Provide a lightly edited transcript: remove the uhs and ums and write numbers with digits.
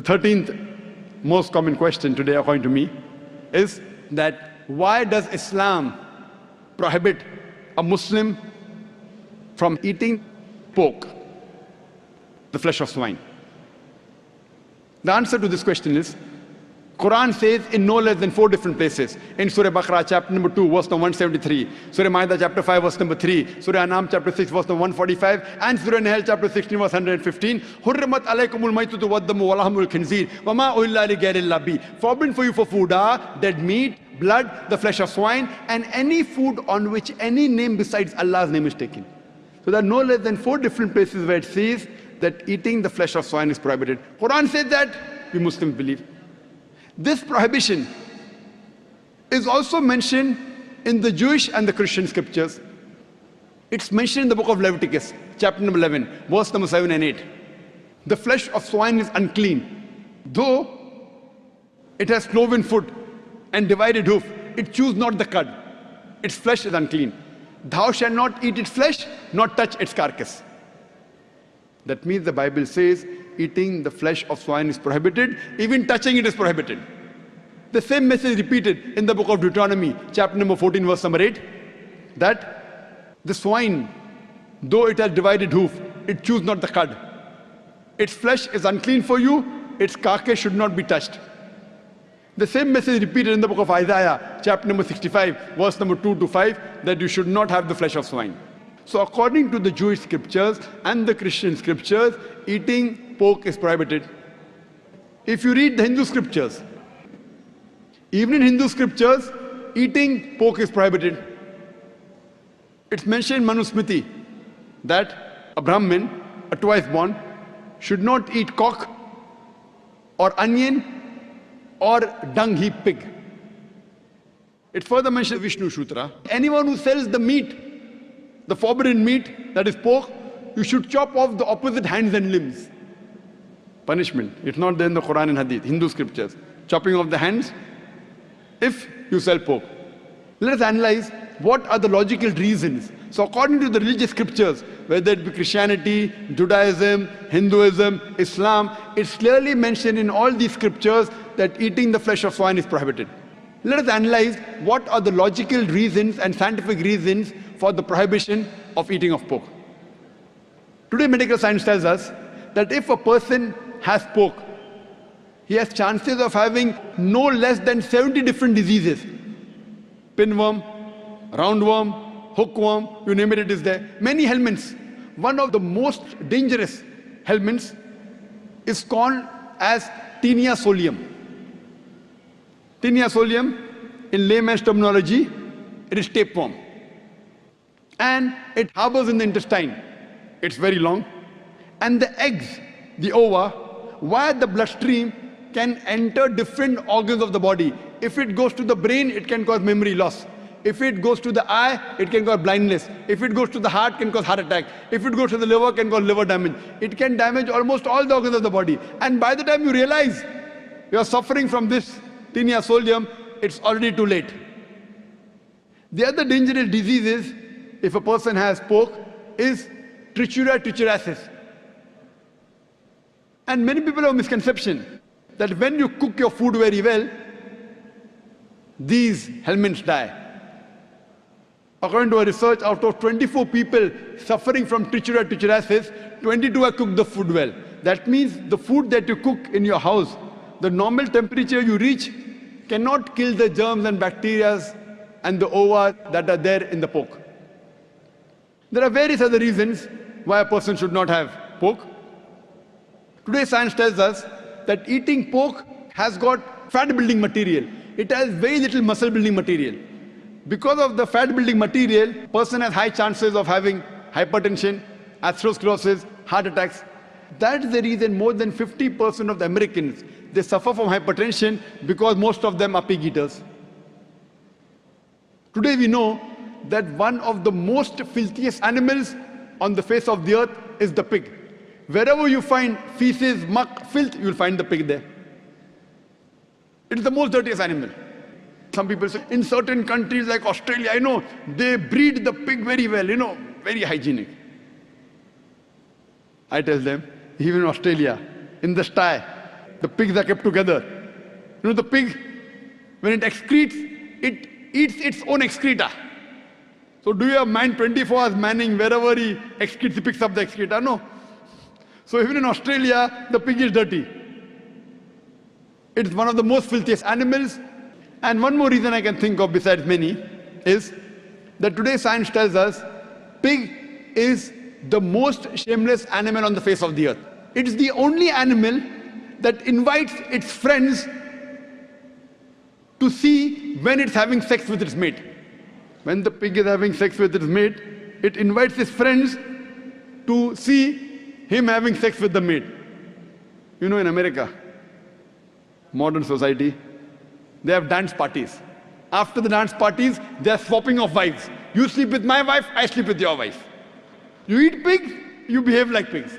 13th most common question today, according to me, is that why does Islam prohibit a Muslim from eating pork, the flesh of swine? The answer to this question is, Quran says in no less than 4 different places. In Surah Baqarah, chapter number 2, verse number 173. Surah Ma'idah, chapter 5, verse number 3. Surah An'am, chapter 6, verse number 145. And Surah Nahl, chapter 16, verse 115. Hurrimat alaykumul maytatu waddamu walahmul khinzir. Wama uhilla li ghayrillah bi. Forbidden for you for food are dead meat, blood, the flesh of swine, and any food on which any name besides Allah's name is taken. So there are no less than 4 different places where it says that eating the flesh of swine is prohibited. Quran says that, we Muslims believe. This prohibition is also mentioned in the Jewish and the Christian scriptures. It's mentioned in the book of Leviticus, chapter number 11, verse number 7 and 8. The flesh of swine is unclean. Though it has cloven foot and divided hoof, it chews not the cud. Its flesh is unclean. Thou shalt not eat its flesh, nor touch its carcass. That means the Bible says eating the flesh of swine is prohibited, even touching it is prohibited. The same message repeated in the book of Deuteronomy, chapter number 14, verse number 8, that the swine, though it has divided hoof, it chews not the cud. Its flesh is unclean for you, its carcass should not be touched. The same message repeated in the book of Isaiah, chapter number 65, verse number 2 to 5, that you should not have the flesh of swine. So according to the Jewish scriptures and the Christian scriptures, eating pork is prohibited. If you read the Hindu scriptures, even in Hindu scriptures, eating pork is prohibited. It's mentioned in Manusmriti that a Brahmin, a twice born, should not eat cock or onion or dung heap pig. It's further mentioned in Vishnu Sutra. Anyone who sells the meat, the forbidden meat, that is pork, you should chop off the opposite hands and limbs. Punishment. It's not there in the Quran and Hadith, Hindu scriptures. Chopping off the hands if you sell pork. Let us analyze what are the logical reasons. So according to the religious scriptures, whether it be Christianity, Judaism, Hinduism, Islam, it's clearly mentioned in all these scriptures that eating the flesh of swine is prohibited. Let us analyze what are the logical reasons and scientific reasons for the prohibition of eating of pork. Today medical science tells us that if a person has pork, he has chances of having no less than 70 different diseases. Pinworm, roundworm, hookworm, you name it, it is there. Many helminths. One of the most dangerous helminths is called as Taenia solium. Taenia solium, in layman's terminology, it is tapeworm. And it harbors in the intestine. It's very long. And the eggs, the ova, via the bloodstream can enter different organs of the body. If it goes to the brain, it can cause memory loss. If it goes to the eye, it can cause blindness. If it goes to the heart, it can cause heart attack. If it goes to the liver, it can cause liver damage. It can damage almost all the organs of the body. And by the time you realize you are suffering from this Taenia solium, it's already too late. The other dangerous diseases, if a person has pork, is Trichuria trichuriasis. And many people have a misconception that when you cook your food very well, these helminths die. According to a research, out of 24 people suffering from Trichuria trichuriasis, 22 have cooked the food well. That means the food that you cook in your house, the normal temperature you reach cannot kill the germs and bacteria and the ova that are there in the pork. There are various other reasons why a person should not have pork. Today science tells us that eating pork has got fat building material. It has very little muscle building material. Because of the fat building material, person has high chances of having hypertension, atherosclerosis, heart attacks. That is the reason more than 50% of the Americans, they suffer from hypertension because most of them are pig eaters. Today we know that one of the most filthiest animals on the face of the earth is the pig. Wherever you find feces, muck, filth, you will find the pig there. It is the most dirtiest animal. Some people say, in certain countries like Australia, I know, they breed the pig very well, very hygienic. I tell them, even in Australia, in the sty, The pigs are kept together. You know, the pig, when it excretes, it eats its own excreta. So do you have man 24 hours manning wherever he excretes, he picks up the excreta? No. So even in Australia, the pig is dirty. It's one of the most filthiest animals. And one more reason I can think of besides many is that today science tells us pig is the most shameless animal on the face of the earth. It is the only animal that invites its friends to see when it's having sex with its mate. When the pig is having sex with its mate, it invites its friends to see him having sex with the mate. You know, in America, modern society, they have dance parties. After the dance parties, they are swapping of wives. You sleep with my wife, I sleep with your wife. You eat pig, you behave like pigs.